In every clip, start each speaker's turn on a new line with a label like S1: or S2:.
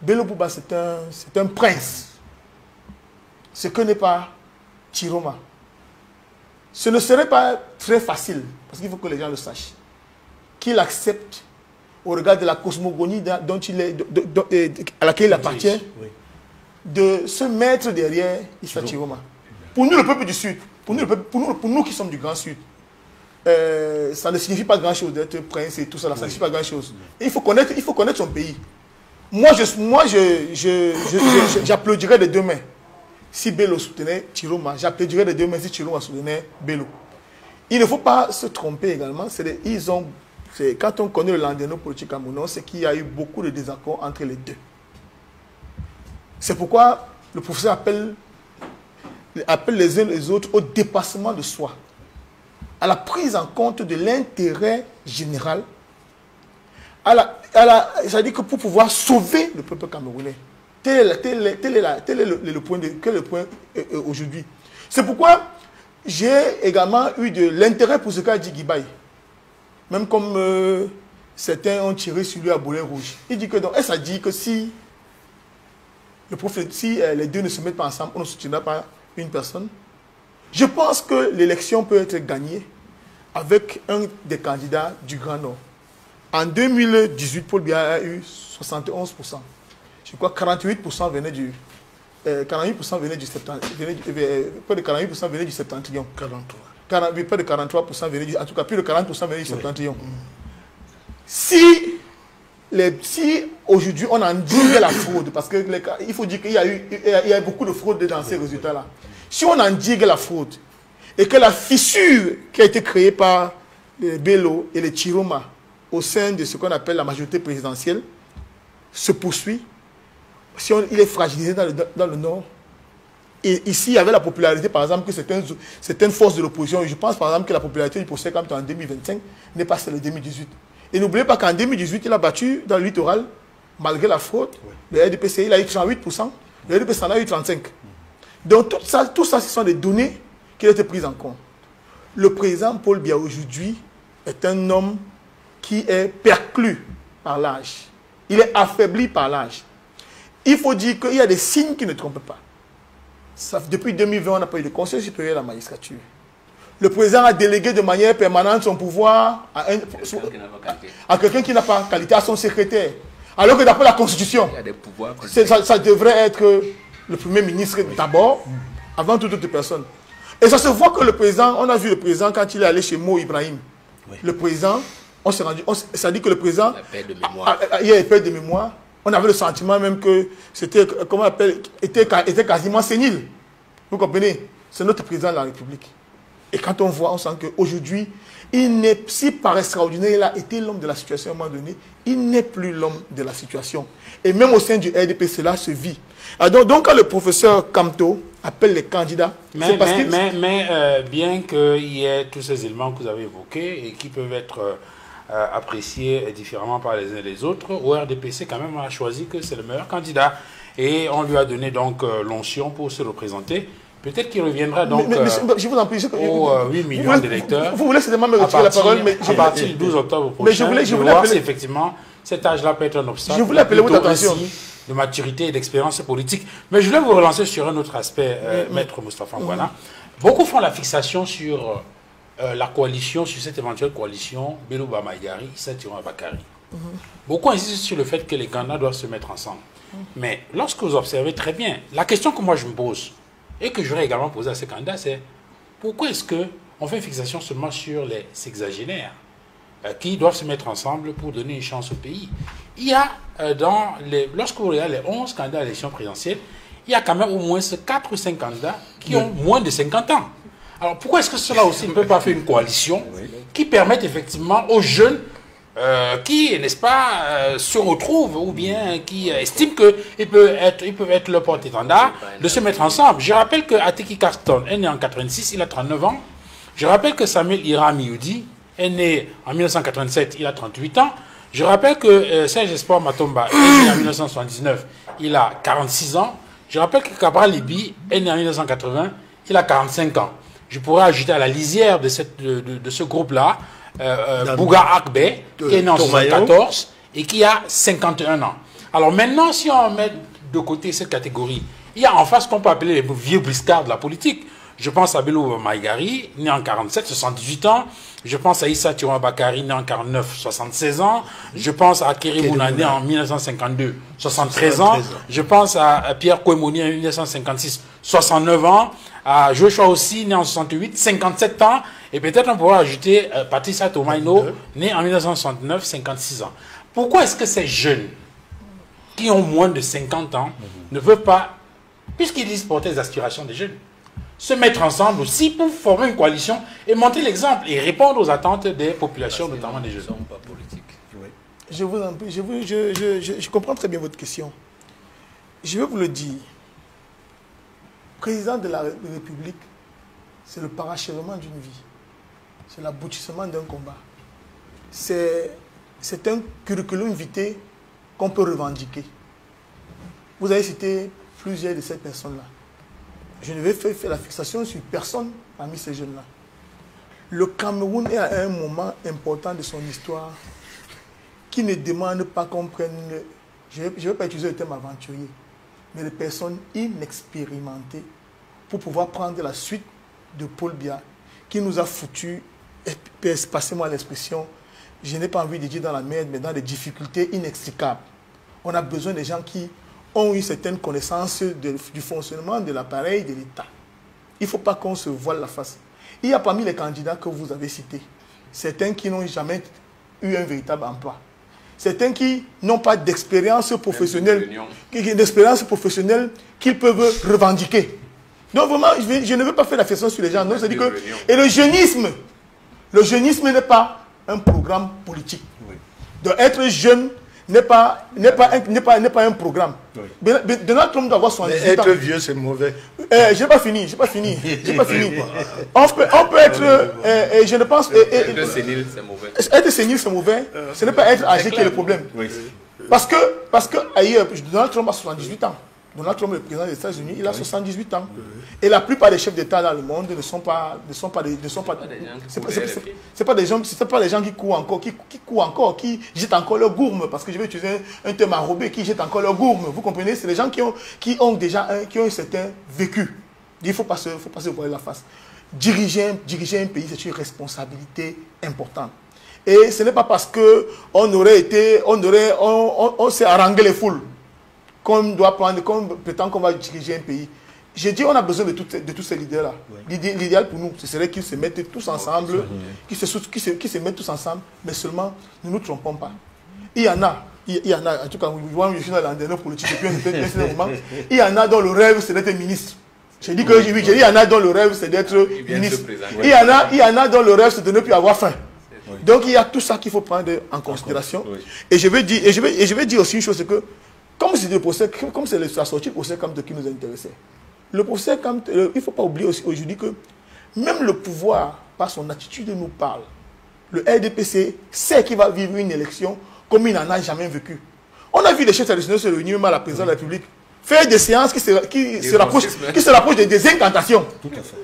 S1: Bello Bouba, c'est un prince. Ce que n'est pas Chiroma. Ce ne serait pas très facile, parce qu'il faut que les gens le sachent, qu'il accepte, au regard de la cosmogonie dont il est, à laquelle il appartient, oui, de se mettre derrière Issa Chiroma. Pour nous, le peuple du Sud, pour nous qui sommes du Grand Sud, ça ne signifie pas grand-chose d'être prince et tout ça, ça ne signifie pas grand-chose. Il faut connaître son pays. Moi, j'applaudirais de deux mains si Bello soutenait Chiroma. J'applaudirais de deux mains si Chiroma soutenait Bello. Il ne faut pas se tromper également. Quand on connaît le landerneau politique camerounais, c'est qu'il y a eu beaucoup de désaccords entre les deux. C'est pourquoi le professeur appelle les uns les autres au dépassement de soi, à la prise en compte de l'intérêt général, c'est-à-dire que pour pouvoir sauver le peuple camerounais. Tel est le point aujourd'hui. C'est pourquoi j'ai également eu de l'intérêt pour ce qu'a dit Guibaï. Même comme certains ont tiré sur lui à boulet rouge. Il dit que donc, ça dit que si les deux ne se mettent pas ensemble, on ne soutiendra pas une personne. Je pense que l'élection peut être gagnée avec un des candidats du Grand Nord. En 2018, Paul Biya a eu 71%. Je crois que 48% venaient du 48% venaient du septentrion. Près de 48% venaient du septentrion. 43. Près de 43% venaient du, en tout cas, plus de 40% venaient du septentrion. Si aujourd'hui on endiguait la fraude, parce qu'il faut dire qu'il y a beaucoup de fraude dans ces résultats-là. Si on endigue la fraude et que la fissure qui a été créée par les Bello et les Chiroma au sein de ce qu'on appelle la majorité présidentielle se poursuit, si il est fragilisé dans le Nord, et ici il y avait la popularité par exemple que certaines forces de l'opposition, je pense par exemple que la popularité du procès comme en 2025 n'est pas celle de 2018. Et n'oubliez pas qu'en 2018 il a battu dans le littoral, malgré la fraude, le RDPC il a eu 38%, le RDPC en a eu 35%. Donc tout ça, ce sont des données qui ont été prises en compte. Le président Paul Biya aujourd'hui est un homme qui est perclus par l'âge. Il est affaibli par l'âge. Il faut dire qu'il y a des signes qui ne trompent pas. Depuis 2020, on n'a pas eu de conseil supérieur de la magistrature. Le président a délégué de manière permanente son pouvoir à quelqu'un qui n'a pas qualité, à son secrétaire. Alors que d'après la Constitution, ça devrait être le Premier ministre d'abord, avant toute autre personne. Et ça se voit que le président, on a vu le président quand il est allé chez Mo Ibrahim. Oui. Le président, on s'est rendu, ça dit que le président, il y a une perte de mémoire. On avait le sentiment même que c'était, comment on appelle, était quasiment sénile. Vous comprenez? C'est notre président de la République. Et quand on voit, on sent qu'aujourd'hui, si par extraordinaire il a été l'homme de la situation à un moment donné, il n'est plus l'homme de la situation. Et même au sein du RDP, cela se vit. Alors donc quand le professeur Kamto appelle les candidats,
S2: mais bien qu'il y ait tous ces éléments que vous avez évoqués et qui peuvent être appréciés différemment par les uns et les autres, au RDPC quand même on a choisi que c'est le meilleur candidat et on lui a donné donc l'onction pour se représenter. Peut-être qu'il reviendra donc
S1: je vous en prie,
S2: aux 8 millions d'électeurs.
S1: Vous voulez seulement me retirer la parole, mais
S2: à partir du 12 octobre prochain,
S1: je voulais
S2: voir si effectivement cet âge-là peut être un obstacle.
S1: Je voulais appeler votre attention.
S2: De maturité et d'expérience politique. Mais je voulais vous relancer sur un autre aspect, Maître Moustapha Ngouana. Beaucoup font la fixation sur la coalition, sur cette éventuelle coalition Bello Bamaïgari, Issa Tiroma Bakary. Beaucoup insistent sur le fait que les candidats doivent se mettre ensemble. Mais lorsque vous observez très bien, la question que moi je me pose, et que j'aurais également posé à ces candidats, c'est pourquoi est-ce qu'on fait une fixation seulement sur les sexagénaires qui doivent se mettre ensemble pour donner une chance au pays? Il y a, lorsque vous regardez les 11 candidats à l'élection présidentielle, il y a quand même au moins 4 ou 5 candidats qui ont moins de 50 ans. Alors pourquoi est-ce que cela aussi ne peut pas faire une coalition qui permette effectivement aux jeunes qui, n'est-ce pas, se retrouvent ou bien qui estiment qu'ils peuvent être leur porte-étendard, de se mettre ensemble. Je rappelle que Ateki Carton est né en 86, il a 39 ans. Je rappelle que Samuel Ira Mioudi est né en 1987, il a 38 ans. Je rappelle que Serge Espoir Matomba est né en 1979, il a 46 ans. Je rappelle que Cabral Libi est né en 1980, il a 45 ans. Je pourrais ajouter à la lisière de ce groupe-là, Bouga Akbe, qui est né en 1974 et qui a 51 ans. Alors maintenant, si on met de côté cette catégorie, il y a en face ce qu'on peut appeler les vieux briscards de la politique. Je pense à Bello Maïgari, né en 47, 78 ans. Je pense à Issa Tiroua Bakari, né en 49, 76 ans. Je pense à Kéry Mouna, né en 1952, 73 ans. Je pense à Pierre Kouemouni, en 1956, 69 ans. À Joshua aussi, né en 68, 57 ans. Et peut-être on pourra ajouter Patricia Tomaino, né en 1969, 56 ans. Pourquoi est-ce que ces jeunes qui ont moins de 50 ans ne peuvent pas, puisqu'ils disent porter les aspirations des jeunes, se mettre ensemble aussi pour former une coalition et montrer l'exemple et répondre aux attentes des populations, notamment des jeunes.
S3: Pas politiques.
S1: Oui. Je vous en prie, je comprends très bien votre question. Je vais vous le dire. Président de la République, c'est le parachèvement d'une vie. C'est l'aboutissement d'un combat. C'est un curriculum vitae qu'on peut revendiquer. Vous avez cité plusieurs de ces personnes-là. Je ne vais faire la fixation sur personne parmi ces jeunes-là. Le Cameroun est à un moment important de son histoire qui ne demande pas qu'on prenne, je ne vais pas utiliser le terme aventurier, mais des personnes inexpérimentées pour pouvoir prendre la suite de Paul Biya, qui nous a foutu, passez-moi l'expression, je n'ai pas envie de dire dans la merde, mais dans des difficultés inextricables. On a besoin des gens qui ont une certaine connaissance du fonctionnement de l'appareil de l'État. Il ne faut pas qu'on se voile la face. Il y a parmi les candidats que vous avez cités, certains qui n'ont jamais eu un véritable emploi. Certains qui n'ont pas d'expérience professionnelle, qu'ils peuvent revendiquer. Donc vraiment, je ne veux pas faire la fixation sur les gens. Non, c'est-à-dire que, et le jeunisme n'est pas un programme politique. Oui. Donc être jeune n'est pas un programme. Oui. Donald Trump doit avoir 78 ans.
S4: Être vieux, c'est mauvais.
S1: Je n'ai pas fini. On peut être, je ne pense...
S3: Être sénile, c'est mauvais.
S1: Être sénile, c'est mauvais. Ce n'est pas être âgé qui est le problème. Oui. Parce que ailleurs, Donald Trump a 78 ans. Donald Trump, le président des États-Unis, il a 78 ans. Et la plupart des chefs d'État dans le monde ne sont pas des gens qui courent encore, qui jettent encore leur gourme, parce que je vais utiliser un terme enrobé, qui jettent encore leur gourme. Vous comprenez? C'est des gens qui ont un certain vécu. Il ne faut pas se voiler la face. Diriger un pays, c'est une responsabilité importante. Et ce n'est pas parce qu'on s'est harangué les foules qu'on prétend qu'on va diriger un pays. J'ai dit on a besoin de tous ces leaders-là. Oui. L'idéal pour nous, ce serait qu'ils se mettent tous ensemble, qu'ils se mettent tous ensemble, mais seulement, ne nous trompons pas. Il y en a, en tout cas, je suis dans l'antenne politique depuis un certain moment, il y en a dont le rêve, c'est d'être ministre. J'ai dit que oui, il y en a dont le rêve, c'est d'être ministre. Il y en a dont le rêve, c'est de ne plus avoir faim. Oui. Donc il y a tout ça qu'il faut prendre en considération. Oui. Et je vais dire aussi une chose, c'est que comme c'est la sortie du professeur Kamto qui nous a intéressés, le professeur Kamto, il ne faut pas oublier aussi aujourd'hui que même le pouvoir, par son attitude, nous parle. Le RDPC sait qu'il va vivre une élection comme il n'en a jamais vécu. On a vu les chefs traditionnels se réunir à la présidence de la République, faire des séances qui se rapprochent des incantations.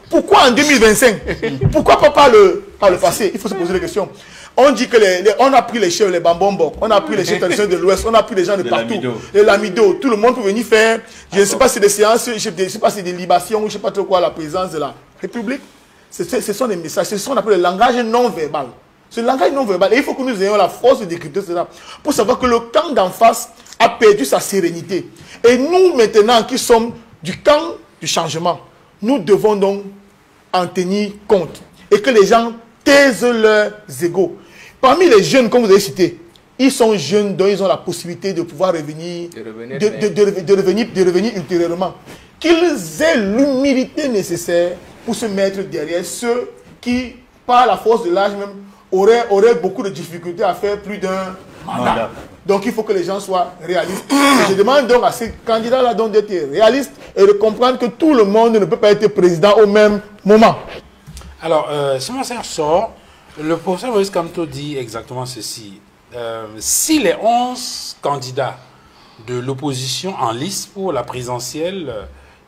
S1: Pourquoi en 2025? Pourquoi pas par le passé? Il faut se poser des questions. On dit que on a pris les chefs, les Bambombo, on a pris les chefs traditionnels de l'Ouest, on a pris les gens de partout, les Lamido, tout le monde peut venir faire, je ne sais pas si c'est des séances, je ne sais pas si c'est des libations, je ne sais pas trop quoi, à la présidence de la République. Ce sont des messages, c'est ce qu'on appelle le langage non-verbal. Ce langage non-verbal, et il faut que nous ayons la force de décrypter cela, pour savoir que le camp d'en face a perdu sa sérénité. Et nous, maintenant, qui sommes du camp du changement, nous devons donc en tenir compte. Et que les gens taisent leurs égos. Parmi les jeunes, comme vous avez cité, ils sont jeunes, donc ils ont la possibilité de pouvoir revenir, de revenir ultérieurement. Qu'ils aient l'humilité nécessaire pour se mettre derrière ceux qui, par la force de l'âge même, auraient beaucoup de difficultés à faire plus d'un mandat. Donc il faut que les gens soient réalistes. Et je demande donc à ces candidats-là d'être réalistes et de comprendre que tout le monde ne peut pas être président au même moment.
S2: Alors, si mon sœur sort, le professeur Maurice Kamto dit exactement ceci. Si les 11 candidats de l'opposition en lice pour la présidentielle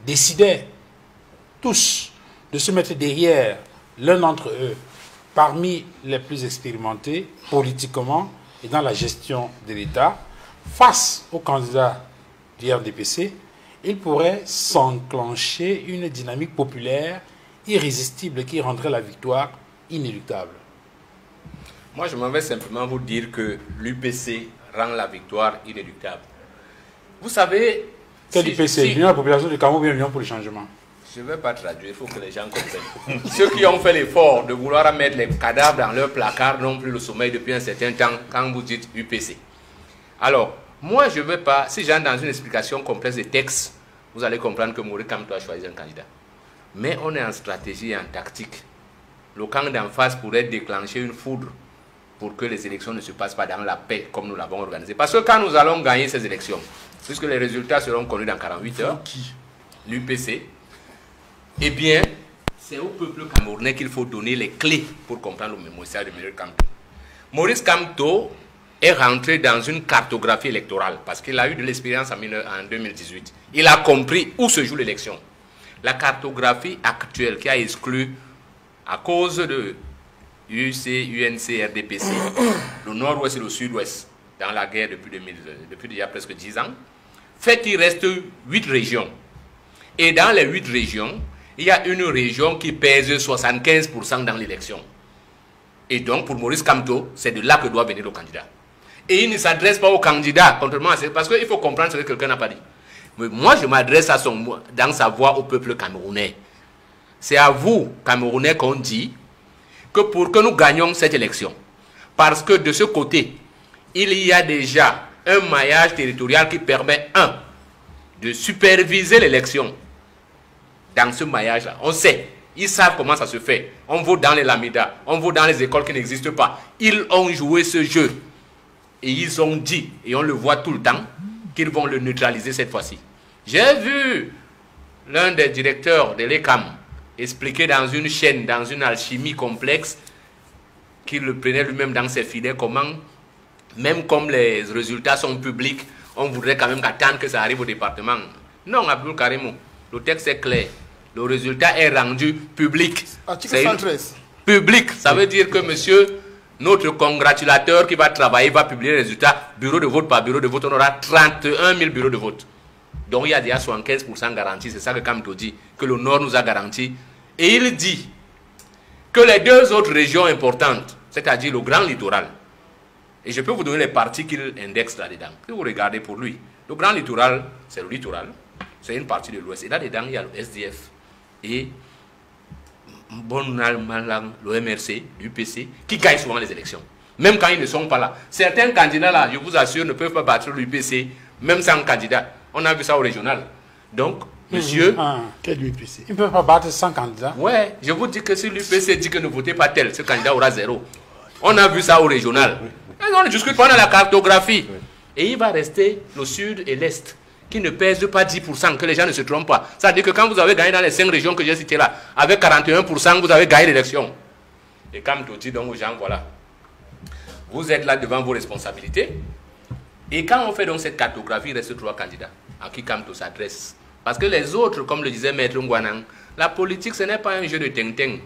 S2: décidaient tous de se mettre derrière l'un d'entre eux parmi les plus expérimentés politiquement et dans la gestion de l'État, face au candidat du RDPC, il pourrait s'enclencher une dynamique populaire irrésistible qui rendrait la victoire inéluctable.
S3: Moi, je m'en vais simplement vous dire que l'UPC rend la victoire inéluctable. Vous savez...
S2: Quel UPC? L'Union de la population du Cameroun ou l'Union pour le changement?
S3: Je ne vais pas traduire, il faut que les gens comprennent. Ceux qui ont fait l'effort de vouloir mettre les cadavres dans leur placard n'ont plus le sommeil depuis un certain temps quand vous dites UPC. Alors, moi, je ne veux pas... Si j'entre dans une explication complexe des textes, vous allez comprendre que Maurice Kamto a choisi un candidat. Mais on est en stratégie et en tactique. Le camp d'en face pourrait déclencher une foudre pour que les élections ne se passent pas dans la paix comme nous l'avons organisé. Parce que quand nous allons gagner ces élections, puisque les résultats seront connus dans 48 heures, l'UPC, eh bien, c'est au peuple camerounais qu'il faut donner les clés pour comprendre le message de Maurice Kamto. Maurice Kamto est rentré dans une cartographie électorale parce qu'il a eu de l'expérience en 2018. Il a compris où se joue l'élection. La cartographie actuelle qui a exclu, à cause de UC, UNC, RDPC, le nord-ouest et le sud-ouest, dans la guerre depuis déjà presque 10 ans, fait qu'il reste 8 régions. Et dans les 8 régions, il y a une région qui pèse 75% dans l'élection. Et donc, pour Maurice Kamto, c'est de là que doit venir le candidat. Et il ne s'adresse pas au candidat, contrairement à ça, parce qu'il faut comprendre ce que quelqu'un n'a pas dit. Mais moi, je m'adresse dans sa voix au peuple camerounais. C'est à vous, Camerounais, qu'on dit que pour que nous gagnions cette élection, parce que de ce côté, il y a déjà un maillage territorial qui permet, de superviser l'élection. Dans ce maillage-là, on sait, ils savent comment ça se fait. On vote dans les lamidas, on vote dans les écoles qui n'existent pas. Ils ont joué ce jeu. Et ils ont dit, et on le voit tout le temps, qu'ils vont le neutraliser cette fois-ci. J'ai vu l'un des directeurs de l'ECAM expliquer dans une chaîne, dans une alchimie complexe, qu'il le prenait lui-même dans ses filets, comment, même comme les résultats sont publics, on voudrait quand même attendre que ça arrive au département. Non, Abdul Karimou, le texte est clair. Le résultat est rendu public.
S1: Article 113.
S3: Public, ça veut dire que monsieur, notre congratulateur qui va travailler, va publier les résultats, bureau de vote par bureau de vote, on aura 31 000 bureaux de vote. Donc il y a déjà 75% garanti, c'est ça que Kamto dit, que le Nord nous a garanti. Et il dit que les 2 autres régions importantes, c'est-à-dire le Grand Littoral, et je peux vous donner les parties qu'il indexe là-dedans, que vous regardez pour lui. Le Grand Littoral, c'est le littoral, c'est une partie de l'Ouest. Et là-dedans, il y a le SDF et le MRC, l'UPC, qui gagnent souvent les élections, même quand ils ne sont pas là. Certains candidats là, je vous assure, ne peuvent pas battre l'UPC, même sans candidat. On a vu ça au régional. Donc, monsieur...
S2: Quel UPC? Ils ne peuvent pas battre sans candidat?
S3: Ouais, je vous dis que si l'UPC dit que ne votez pas tel, ce candidat aura 0. On a vu ça au régional. Et on ne discute pas dans la cartographie. Et il va rester le sud et l'est, qui ne pèsent pas 10%, que les gens ne se trompent pas. C'est-à-dire que quand vous avez gagné dans les 5 régions que j'ai citées là, avec 41%, vous avez gagné l'élection. Et comme tout dit donc aux gens, voilà, vous êtes là devant vos responsabilités. Et quand on fait donc cette cartographie, il reste 3 candidats à qui Kamto s'adresse. Parce que les autres, comme le disait Maître Ngwanang, la politique, ce n'est pas un jeu de ting-ting.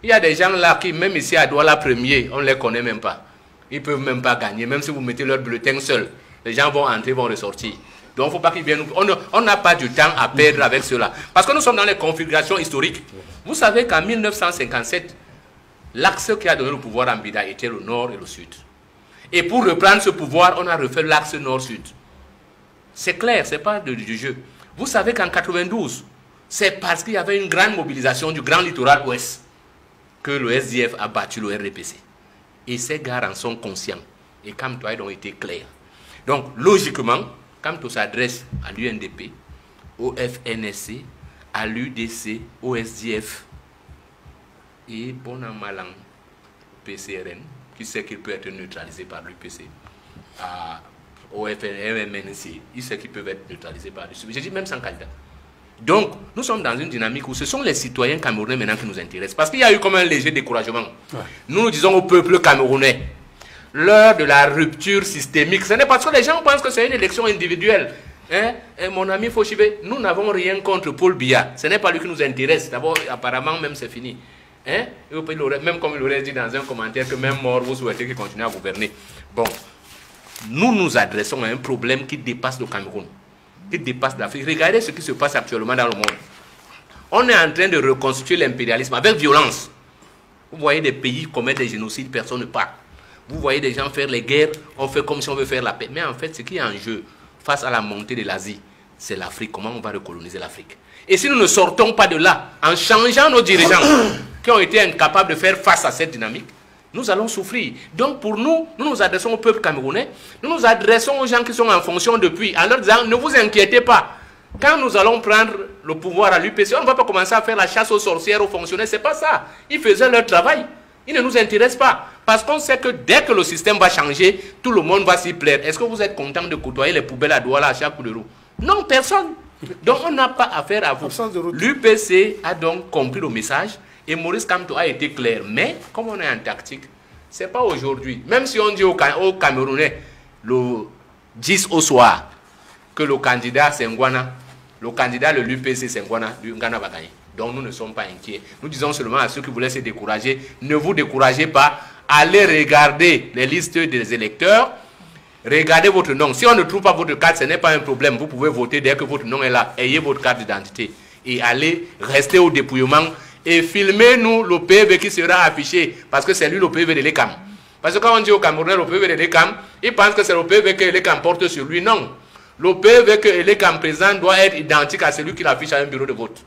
S3: Il y a des gens là qui, même ici à Douala premier, on ne les connaît même pas. Ils ne peuvent même pas gagner, même si vous mettez leur bulletin seul. Les gens vont entrer, vont ressortir. Donc il ne faut pas qu'ils viennent. On n'a pas du temps à perdre avec cela. Parce que nous sommes dans les configurations historiques. Vous savez qu'en 1957, l'axe qui a donné le pouvoir à Mbida était le nord et le sud. Et pour reprendre ce pouvoir, on a refait l'axe nord-sud. C'est clair, ce n'est pas du jeu. Vous savez qu'en 92, c'est parce qu'il y avait une grande mobilisation du grand littoral ouest que le SDF a battu le RDPC. Et ces gars en sont conscients. Et Kamto a donc été clair. Donc, logiquement, Kamto s'adresse à l'UNDP, au FNSC, à l'UDC, au SDF et bon an mal an PCRN, qui sait qu'il peut être neutralisé par l'UPC, au FNMNC, il sait qu'ils peuvent être neutralisés par l'UPC. J'ai dit même sans candidat. Donc, nous sommes dans une dynamique où ce sont les citoyens camerounais maintenant qui nous intéressent. Parce qu'il y a eu comme un léger découragement. Ouais. Nous disons au peuple camerounais, l'heure de la rupture systémique, ce n'est pas parce que les gens pensent que c'est une élection individuelle. Hein? Et mon ami Fauchibé, nous n'avons rien contre Paul Biya. Ce n'est pas lui qui nous intéresse. D'abord, apparemment, même c'est fini. Hein? Même comme il aurait dit dans un commentaire que même mort, vous souhaitez qu'il continue à gouverner. Bon. nous nous adressons à un problème qui dépasse le Cameroun, qui dépasse l'Afrique. Regardez ce qui se passe actuellement dans le monde. On est en train de reconstituer l'impérialisme avec violence. Vous voyez des pays commettre des génocides, personne ne parle. Vous voyez des gens faire les guerres, on fait comme si on veut faire la paix. Mais en fait, ce qui est en jeu face à la montée de l'Asie, c'est l'Afrique. Comment on va recoloniser l'Afrique? Et si nous ne sortons pas de là, en changeant nos dirigeants qui ont été incapables de faire face à cette dynamique, nous allons souffrir. Donc pour nous, nous nous adressons au peuple camerounais, nous nous adressons aux gens qui sont en fonction depuis, en leur disant, ne vous inquiétez pas. Quand nous allons prendre le pouvoir à l'UPC, on ne va pas commencer à faire la chasse aux sorcières, aux fonctionnaires. C'est pas ça. Ils faisaient leur travail. Ils ne nous intéressent pas. Parce qu'on sait que dès que le système va changer, tout le monde va s'y plaire. Est-ce que vous êtes content de côtoyer les poubelles à Douala à chaque coup de roue? Non, personne. Donc on n'a pas affaire à vous. L'UPC a donc compris le message et Maurice Kamto a été clair. Mais comme on est en tactique, ce n'est pas aujourd'hui. Même si on dit aux Camerounais le 10 au soir que le candidat c'est Ngwana, le candidat de l'UPC c'est Ngwana, Ngana va gagner. Donc nous ne sommes pas inquiets. Nous disons seulement à ceux qui voulaient se décourager, ne vous découragez pas, allez regarder les listes des électeurs, regardez votre nom. Si on ne trouve pas votre carte, ce n'est pas un problème. Vous pouvez voter dès que votre nom est là. Ayez votre carte d'identité et allez rester au dépouillement et filmez-nous le PV qui sera affiché parce que c'est lui le PV de l'ECAM. Parce que quand on dit au Camerounais le PV de l'ECAM, ils pensent que c'est le PV que l'ECAM porte sur lui. Non. Le PV que l'ECAM présente doit être identique à celui qui l'affiche à un bureau de vote.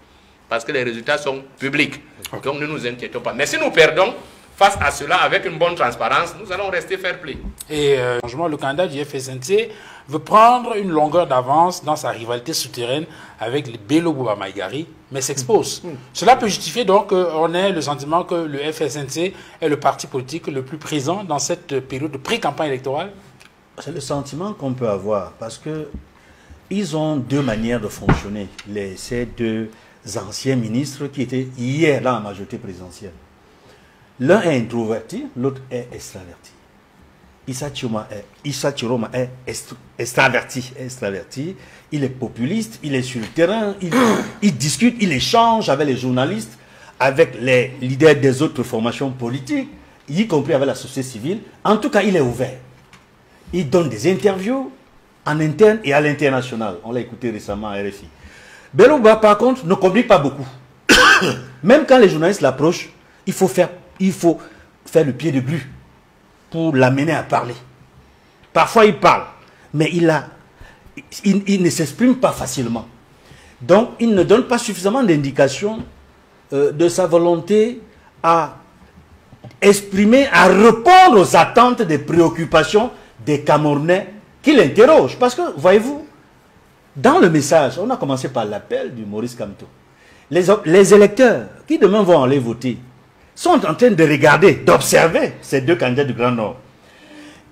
S3: Parce que les résultats sont publics. Donc ne nous inquiétons pas. Mais si nous perdons face à cela avec une bonne transparence, nous allons rester fair play.
S2: Et le candidat du FSNC veut prendre une longueur d'avance dans sa rivalité souterraine avec les Bello Bouba Maïgari, mais s'expose. Cela peut justifier donc qu'on ait le sentiment que le FSNC est le parti politique le plus présent dans cette période de pré-campagne électorale.
S4: C'est le sentiment qu'on peut avoir parce que ils ont deux manières de fonctionner. Ces deux anciens ministres qui étaient hier dans la majorité présidentielle. L'un est introverti, l'autre est extraverti. Issa Chiroma est extraverti. Il est populiste, il est sur le terrain, il discute, il échange avec les journalistes, avec les leaders des autres formations politiques, y compris avec la société civile. En tout cas, il est ouvert. Il donne des interviews en interne et à l'international. On l'a écouté récemment à RFI. Bello Bouba, par contre, ne communique pas beaucoup. Même quand les journalistes l'approchent, il faut faire le pied de glu pour l'amener à parler. Parfois, il parle, mais il ne s'exprime pas facilement. Donc, il ne donne pas suffisamment d'indications de sa volonté à exprimer, à répondre aux attentes, des préoccupations des Camerounais qui l'interrogent. Parce que, voyez-vous, dans le message, on a commencé par l'appel du Maurice Kamto. Les électeurs qui demain vont aller voter sont en train de regarder, d'observer ces deux candidats du Grand Nord.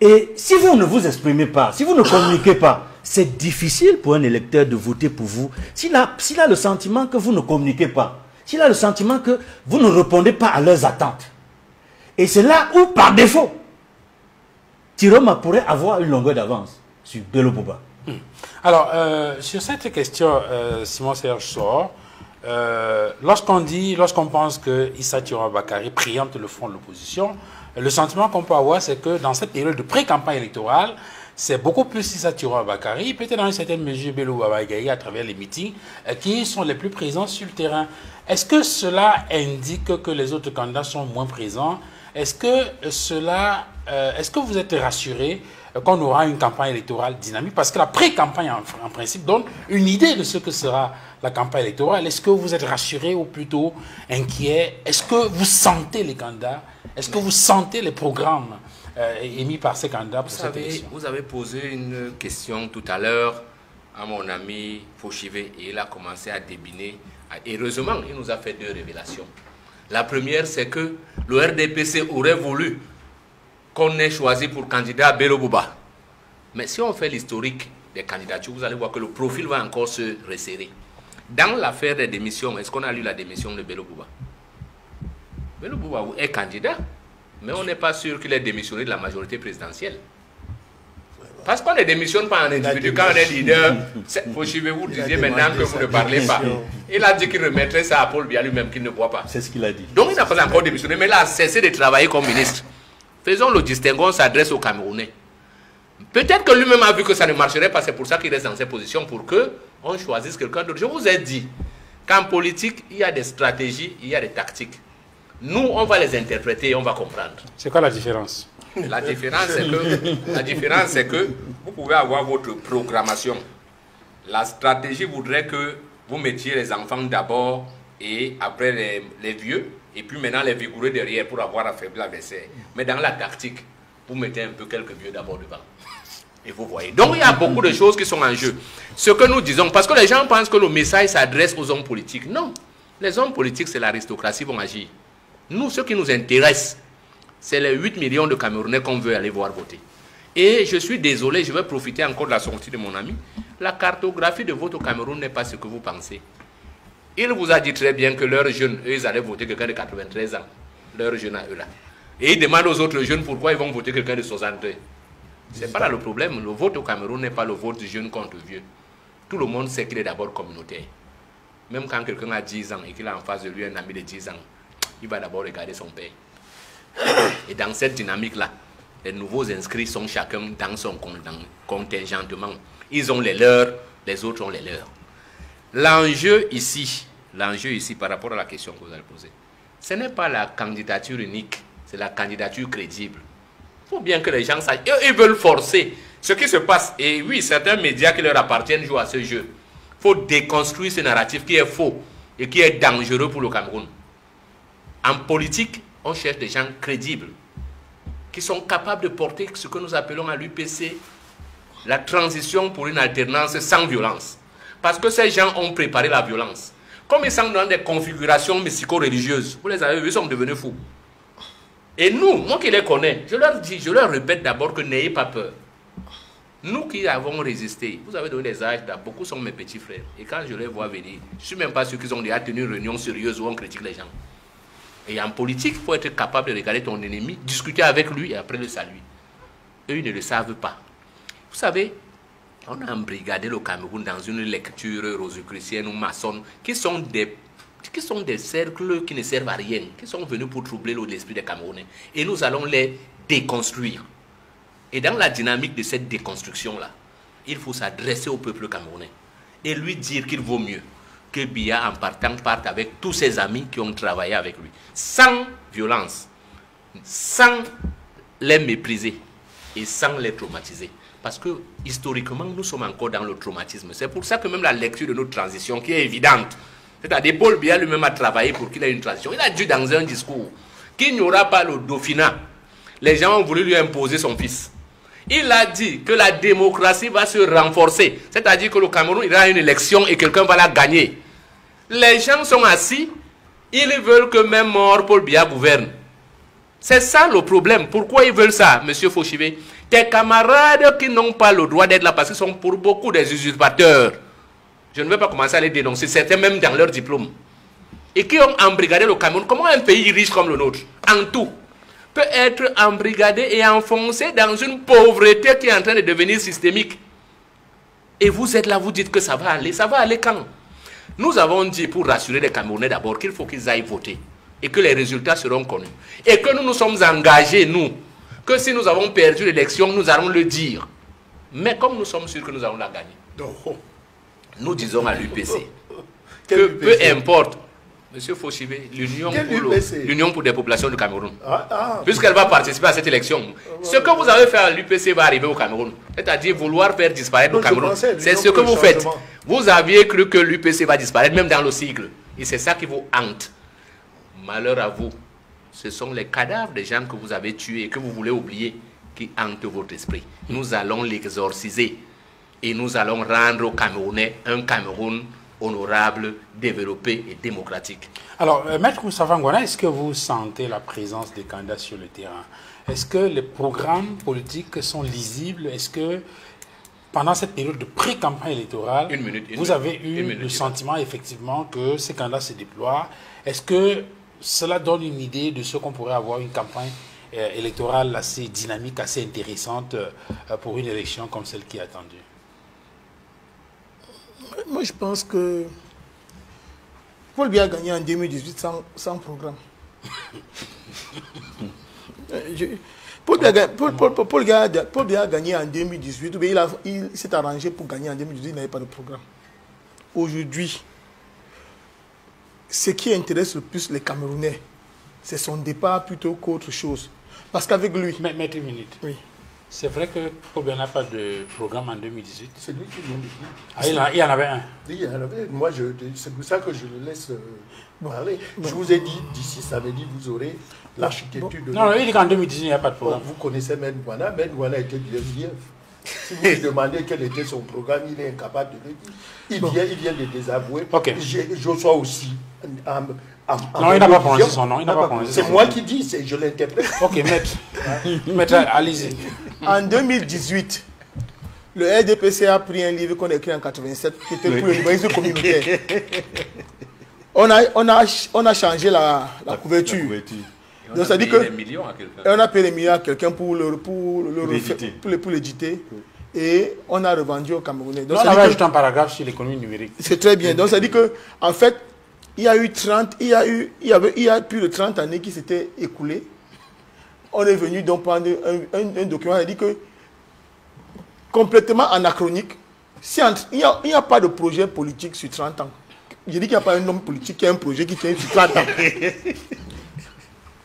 S4: Et si vous ne vous exprimez pas, si vous ne communiquez pas, c'est difficile pour un électeur de voter pour vous. S'il a le sentiment que vous ne communiquez pas, s'il a le sentiment que vous ne répondez pas à leurs attentes. Et c'est là où, par défaut, Chiroma pourrait avoir une longueur d'avance sur Bello Bouba.
S2: Alors, sur cette question, Simon-Serge Sor, lorsqu'on pense que Issa Chiroma Bakary préempte le front de l'opposition, le sentiment qu'on peut avoir, c'est que dans cette période de pré-campagne électorale, c'est beaucoup plus Issa Chiroma Bakary, peut-être dans une certaine mesure Bello Bouba Maïgari à travers les meetings, qui sont les plus présents sur le terrain. Est-ce que cela indique que les autres candidats sont moins présents? Est-ce que vous êtes rassuré qu'on aura une campagne électorale dynamique? Parce que la pré-campagne, en principe, donne une idée de ce que sera la campagne électorale. Est-ce que vous êtes rassuré ou plutôt inquiet? Est-ce que vous sentez les candidats? Est-ce que vous sentez les programmes émis par ces candidats pour cette élection?
S3: Vous avez posé une question tout à l'heure à mon ami Fauchivé et il a commencé à débiner. Et heureusement, il nous a fait deux révélations. La première, c'est que le RDPC aurait voulu qu'on ait choisi pour candidat Bello Bouba. Mais si on fait l'historique des candidatures, vous allez voir que le profil va encore se resserrer. Dans l'affaire des démissions, est-ce qu'on a lu la démission de Bello Bouba? Bello Bouba est candidat, mais on n'est pas sûr qu'il ait démissionné de la majorité présidentielle. Parce qu'on ne démissionne pas en individu. Quand on est leader, vous disiez maintenant que vous ne parlez pas. Il a dit qu'il remettrait ça à Paul Biya lui-même, qu'il ne voit pas.
S4: C'est ce qu'il a dit.
S3: Donc il n'a pas encore démissionné, mais il a cessé de travailler comme ministre. Faisons le distinguo, on s'adresse aux Camerounais. Peut-être que lui-même a vu que ça ne marcherait pas, c'est pour ça qu'il reste dans cette position, pour qu'on choisisse quelqu'un d'autre. Je vous ai dit qu'en politique, il y a des stratégies, il y a des tactiques. Nous, on va les interpréter et on va comprendre.
S2: C'est quoi la différence?
S3: La différence, c'est que vous pouvez avoir votre programmation. La stratégie voudrait que vous mettiez les enfants d'abord et après les vieux, et puis maintenant les vigoureux derrière pour avoir affaibli l'adversaire. Mais dans la tactique, vous mettez un peu quelques vieux d'abord devant. Et vous voyez. Donc il y a beaucoup de choses qui sont en jeu. Ce que nous disons, parce que les gens pensent que le message s'adresse aux hommes politiques. Non. Les hommes politiques, c'est l'aristocratie qui vont agir. Nous, ce qui nous intéresse, c'est les 8 millions de Camerounais qu'on veut aller voir voter. Et je suis désolé, je vais profiter encore de la sortie de mon ami. La cartographie de vote au Cameroun n'est pas ce que vous pensez. Il vous a dit très bien que leurs jeunes, eux, ils allaient voter quelqu'un de 93 ans. Leurs jeunes à eux là. Et ils demandent aux autres jeunes pourquoi ils vont voter quelqu'un de 62. Ce n'est pas là le problème. Le vote au Cameroun n'est pas le vote du jeune contre vieux. Tout le monde sait qu'il est d'abord communautaire. Même quand quelqu'un a 10 ans et qu'il a en face de lui un ami de 10 ans, il va d'abord regarder son père. Et dans cette dynamique-là, les nouveaux inscrits sont chacun dans son contingentement. Ils ont les leurs, les autres ont les leurs. L'enjeu ici par rapport à la question que vous avez posée, ce n'est pas la candidature unique, c'est la candidature crédible. Il faut bien que les gens sachent. Ils veulent forcer ce qui se passe. Et oui, certains médias qui leur appartiennent jouent à ce jeu. Il faut déconstruire ce narratif qui est faux et qui est dangereux pour le Cameroun. En politique, on cherche des gens crédibles qui sont capables de porter ce que nous appelons à l'UPC la transition pour une alternance sans violence. Parce que ces gens ont préparé la violence. Comme ils sont dans des configurations mystico-religieuses, vous les avez vus, ils sont devenus fous. Et nous, moi qui les connais, je leur dis, je leur répète d'abord que n'ayez pas peur. Nous qui avons résisté, vous avez donné des âges, beaucoup sont mes petits frères. Et quand je les vois venir, je ne suis même pas sûr qu'ils ont déjà tenu une réunion sérieuse où on critique les gens. Et en politique, il faut être capable de regarder ton ennemi, discuter avec lui et après le saluer. Eux, ils ne le savent pas. Vous savez, on a embrigadé le Cameroun dans une lecture rosicrucienne ou maçonne qui sont des cercles qui ne servent à rien, qui sont venus pour troubler l'esprit des Camerounais. Et nous allons les déconstruire. Et dans la dynamique de cette déconstruction-là, il faut s'adresser au peuple camerounais et lui dire qu'il vaut mieux que Biya, en partant, parte avec tous ses amis qui ont travaillé avec lui, sans violence, sans les mépriser et sans les traumatiser. Parce que, historiquement, nous sommes encore dans le traumatisme. C'est pour ça que même la lecture de notre transition, qui est évidente, c'est-à-dire Paul Biya lui-même a travaillé pour qu'il ait une transition. Il a dit dans un discours qu'il n'y aura pas le dauphinat. Les gens ont voulu lui imposer son fils. Il a dit que la démocratie va se renforcer. C'est-à-dire que le Cameroun ira à une élection et quelqu'un va la gagner. Les gens sont assis, ils veulent que même mort Paul Biya gouverne. C'est ça le problème. Pourquoi ils veulent ça, M. Fauchivé? Tes camarades qui n'ont pas le droit d'être là parce qu'ils sont pour beaucoup des usurpateurs. Je ne vais pas commencer à les dénoncer, certains même dans leur diplôme. Et qui ont embrigadé le Cameroun. Comment un pays riche comme le nôtre, en tout, peut être embrigadé et enfoncé dans une pauvreté qui est en train de devenir systémique? Et vous êtes là, vous dites que ça va aller quand? Nous avons dit, pour rassurer les Camerounais d'abord, qu'il faut qu'ils aillent voter et que les résultats seront connus. Et que nous nous sommes engagés, nous, que si nous avons perdu l'élection, nous allons le dire. Mais comme nous sommes sûrs que nous allons la gagner, nous disons à l'UPC que peu importe, M. Fauchivé, l'Union pour des populations du Cameroun, puisqu'elle va participer à cette élection, ce que vous avez fait à l'UPC va arriver au Cameroun. C'est-à-dire vouloir faire disparaître le Cameroun. C'est ce que vous faites. Vous aviez cru que l'UPC va disparaître, même dans le sigle. Et c'est ça qui vous hante. Malheur à vous. Ce sont les cadavres des gens que vous avez tués et que vous voulez oublier qui hantent votre esprit. Nous allons l'exorciser et nous allons rendre aux Camerounais un Cameroun honorable, développé et démocratique.
S2: Alors, Maître Moustapha Ngouana, est-ce que vous sentez la présence des candidats sur le terrain? Est-ce que les programmes politiques sont lisibles? Est-ce que pendant cette période de pré-campagne électorale, vous avez eu le sentiment effectivement que ces candidats se déploient? Est-ce que cela donne une idée de ce qu'on pourrait avoir une campagne électorale assez dynamique, assez intéressante pour une élection comme celle qui est attendue?
S1: Moi, je pense que Paul Biya a gagné en 2018 sans programme. Paul Biya a gagné en 2018, mais il s'est arrangé pour gagner en 2018, il n'avait pas de programme. Aujourd'hui, ce qui intéresse le plus les Camerounais, c'est son départ plutôt qu'autre chose. Parce qu'avec lui...
S2: Mais une minute.
S1: Oui.
S2: C'est vrai que Paul Biya n'a pas de programme en 2018.
S5: C'est lui qui vient de dire.
S2: Ah, il y en avait un.
S5: Oui, il y en avait. Moi, c'est pour ça que je le laisse parler. Je vous ai dit, d'ici samedi, vous aurez l'architecture de...
S2: Non, il dit qu'en 2018, il n'y a pas de programme.
S5: Vous connaissez Men Gwana. Men Gwana était du SDF. Si vous lui demandez quel était son programme, il est incapable de le dire. Il vient de désavouer.
S2: Ok.
S5: Joshua aussi.
S2: Non, il n'a pas prononcé son nom.
S5: C'est moi qui dis, je l'interprète.
S2: Ok, maître, allez-y.
S1: En 2018, le RDPC a pris un livre qu'on a écrit en 87, qui était pour le libéralisme communautaire. On a changé la couverture. Donc ça dit que on a payé des millions à quelqu'un pour l'éditer. Et on a revendu au Camerounais. Donc,
S2: on avait ajouté un paragraphe sur l'économie numérique.
S1: C'est très bien. Donc ça dit que, en fait, il y a plus de 30 années qui s'étaient écoulées. On est venu donc prendre un document qui dit que, complètement anachronique, il n'y a pas de projet politique sur 30 ans. Je dis qu'il n'y a pas un homme politique qui a un projet qui tient sur 30 ans.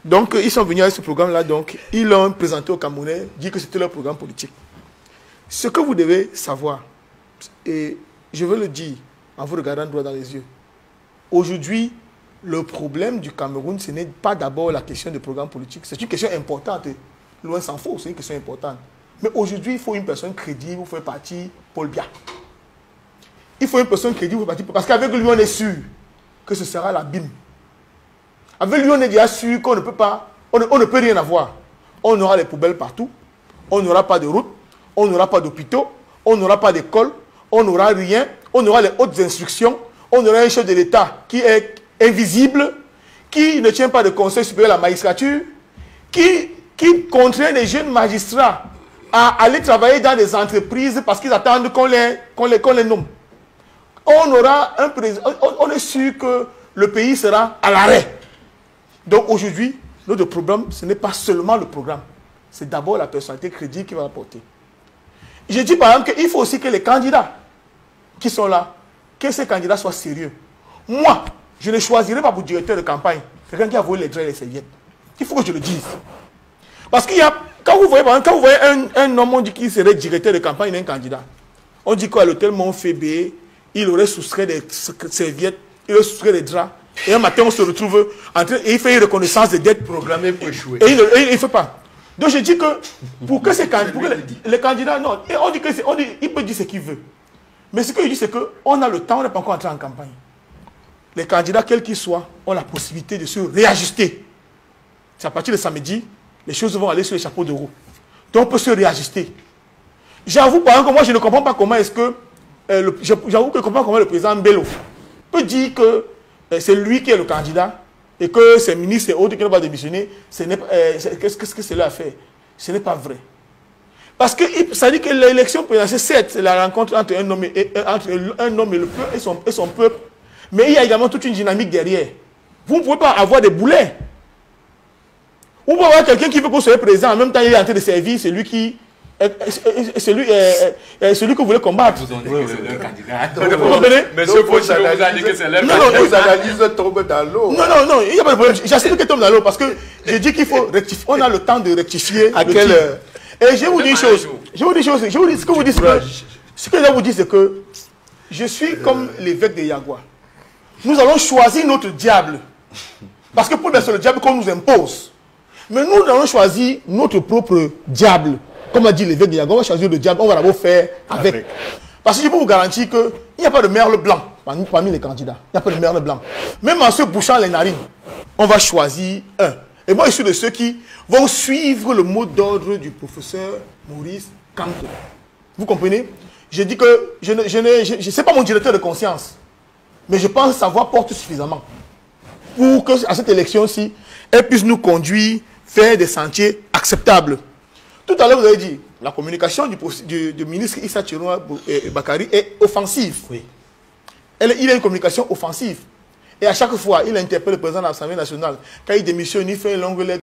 S1: Donc, ils sont venus avec ce programme-là, donc, ils l'ont présenté aux Camerounais, dit que c'était leur programme politique. Ce que vous devez savoir, et je veux le dire en vous regardant droit dans les yeux, aujourd'hui, le problème du Cameroun, ce n'est pas d'abord la question du programme politique. C'est une question importante. Loin s'en faut, c'est une question importante. Mais aujourd'hui, il faut une personne crédible pour faire partie Paul Biya. Il faut une personne crédible pour faire partie... Parce qu'avec lui, on est sûr que ce sera la BIM. Avec lui, on est déjà sûr qu'on ne peut pas... On ne peut rien avoir. On aura les poubelles partout. On n'aura pas de route. On n'aura pas d'hôpitaux. On n'aura pas d'école. On n'aura rien. On aura les hautes instructions. On aura un chef de l'État qui est invisible, qui ne tient pas de conseil supérieur à la magistrature, qui contraint les jeunes magistrats à aller travailler dans des entreprises parce qu'ils attendent qu'on les nomme. On aura un président, on est sûr que le pays sera à l'arrêt. Donc aujourd'hui, notre problème, ce n'est pas seulement le programme, c'est d'abord la personnalité crédible qui va apporter. Je dis par exemple qu'il faut aussi que les candidats qui sont là, que ces candidats soient sérieux. Moi, je ne choisirai pas pour directeur de campagne quelqu'un qui a volé les draps et les serviettes. Il faut que je le dise. Parce qu'il y a, quand vous voyez un homme, on dit qu'il serait directeur de campagne d'un candidat. On dit qu'à l'hôtel Montfébé, il aurait soustrait des serviettes, il aurait soustrait des draps. Et un matin, on se retrouve en train, et il fait une reconnaissance des dettes programmées pour échouer. Et il ne fait pas. Donc je dis que pour que ces candidats, les candidats, non, il peut dire ce qu'il veut. Mais ce que je dis, c'est qu'on a le temps, on n'est pas encore entré en campagne. Les candidats, quels qu'ils soient, ont la possibilité de se réajuster. C'est à partir de samedi, les choses vont aller sur les chapeaux de roue. Donc on peut se réajuster. J'avoue par exemple que moi je ne comprends pas comment est-ce que, j'avoue que je ne comprends pas comment le président Bello peut dire que c'est lui qui est le candidat et que ses ministres et autres qui n'ont pas démissionné, qu'est-ce que cela a fait? Ce n'est pas vrai. Parce que ça dit que l'élection présidentielle, certes, c'est la rencontre entre un homme et son peuple, mais il y a également toute une dynamique derrière. Vous ne pouvez pas avoir des boulets. Vous pouvez avoir quelqu'un qui veut que vous soyez président, en même temps il est en train de servir celui que vous voulez combattre.
S3: Vous leur candidat.
S1: Vous comprenez?
S3: Monsieur Pochino vous a dit que c'est leur
S5: candidat. Non, nos analyses tombent dans l'eau.
S1: Non, il n'y a pas de problème. J'assume qu'elles tombent dans l'eau parce que j'ai dit qu'il faut rectifier. On a le temps de rectifier. À quelle heure? Et je vous dis une chose. Ce que vous dites, ce que je vous dis, c'est que je suis comme l'évêque de Yagua. Nous allons choisir notre diable. Parce que pour le c'est le diable qu'on nous impose. Mais nous allons choisir notre propre diable. Comme a dit l'évêque de Yagua, on va choisir le diable, on va d'abord faire avec. Parce que je peux vous garantir qu'il n'y a pas de merle blanc parmi les candidats. Il n'y a pas de merle blanc. Même en se bouchant les narines, on va choisir un. Et moi, je suis de ceux qui vont suivre le mot d'ordre du professeur Maurice Kamto. Vous comprenez? Je dis que je ne sais pas mon directeur de conscience. Mais je pense savoir porter suffisamment pour que, à cette élection-ci, elle puisse nous conduire vers des sentiers acceptables. Tout à l'heure, vous avez dit, la communication du ministre Issa Tchirouna Bakari est offensive. Oui. Il a une communication offensive. Et à chaque fois, il interpelle le président de l'Assemblée nationale. Quand il démissionne, il fait une longue lettre.